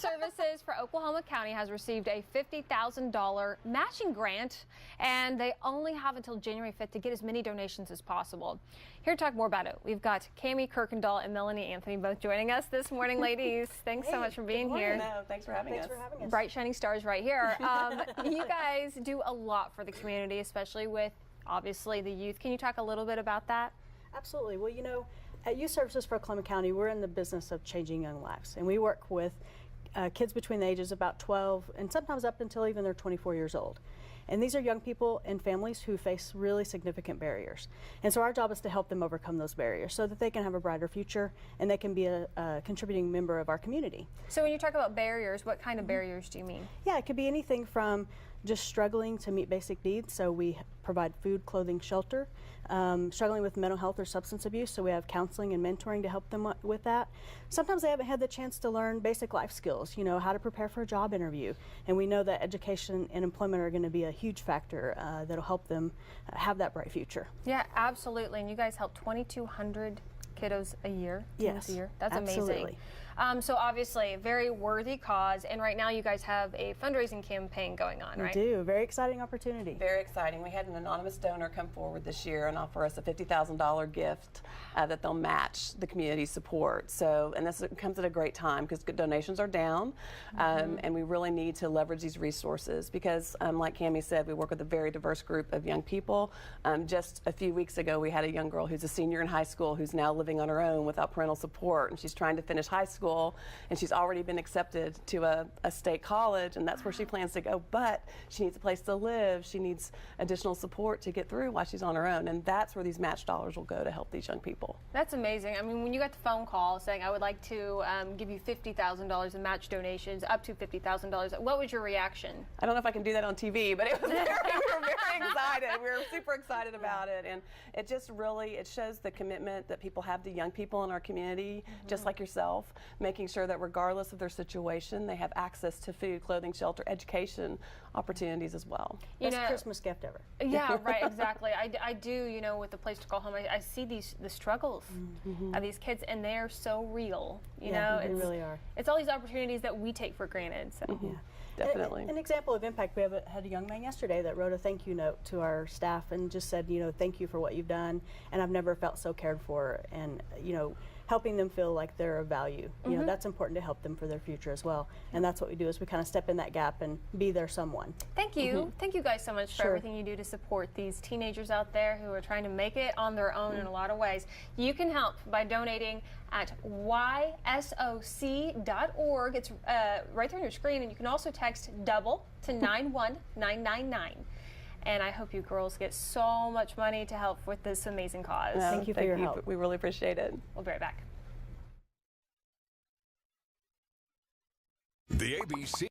Services for Oklahoma County has received a $50,000 matching grant, and they only have until January 5th to get as many donations as possible. Here to talk more about it, we've got Cami Kirkendall and Melanie Anthony both joining us this morning, ladies. Thanks so much for being here. No, thanks for having us. Bright shining stars right here. You guys do a lot for the community, especially with obviously the youth. Can you talk a little bit about that? Absolutely. Well, you know, at Youth Services for Oklahoma County, we're in the business of changing young lives, and we work with kids between the ages of about 12 and sometimes up until even they're 24 years old. And these are young people and families who face really significant barriers. And so our job is to help them overcome those barriers so that they can have a brighter future and they can be a contributing member of our community. So when you talk about barriers, what kind of barriers do you mean? Yeah, it could be anything from just struggling to meet basic needs. So we provide food, clothing, shelter. Struggling with mental health or substance abuse, so we have counseling and mentoring to help them with that. Sometimes they haven't had the chance to learn basic life skills, you know, how to prepare for a job interview. And we know that education and employment are going to be a huge factor that'll help them have that bright future. Yeah, absolutely. And you guys help 2,200 kiddos a year? Yes, a year. That's absolutely. Amazing. So obviously a very worthy cause, and right now you guys have a fundraising campaign going on, right? We do. Very exciting opportunity. Very exciting. We had an anonymous donor come forward this year and offer us a $50,000 gift that they'll match the community support. So, and this comes at a great time because donations are down, and we really need to leverage these resources because, like Cami said, we work with a very diverse group of young people. Just a few weeks ago, we had a young girl who's a senior in high school who's now living on her own without parental support, and she's trying to finish high school. And she's already been accepted to a state college, and that's where she plans to go, but she needs a place to live. She needs additional support to get through while she's on her own, and that's where these match dollars will go to help these young people. That's amazing. I mean, when you got the phone call saying, I would like to give you $50,000 in match donations, up to $50,000, what was your reaction? I don't know if I can do that on TV, but it was we were very excited. We were super excited about it, and it just really, it shows the commitment that people have to young people in our community, just like yourself, making sure that regardless of their situation, they have access to food, clothing, shelter, education opportunities as well. Best Christmas gift ever. Yeah, right, exactly. I do, you know, with the Place to Call Home, I see the struggles of these kids, and they're so real. You know, they really are. It's all these opportunities that we take for granted. So. Yeah. Definitely. An example of impact, we had a young man yesterday that wrote a thank you note to our staff and just said, you know, thank you for what you've done, and I've never felt so cared for, and, you know, helping them feel like they're of value. You know, that's important to help them for their future as well. And that's what we do, is we kind of step in that gap and be their someone. Thank you. Thank you guys so much for everything you do to support these teenagers out there who are trying to make it on their own in a lot of ways. You can help by donating at YSOC.org. It's right there on your screen, and you can also text double to 91999. And I hope you girls get so much money to help with this amazing cause. Thank you for your help. We really appreciate it. We'll be right back. The ABC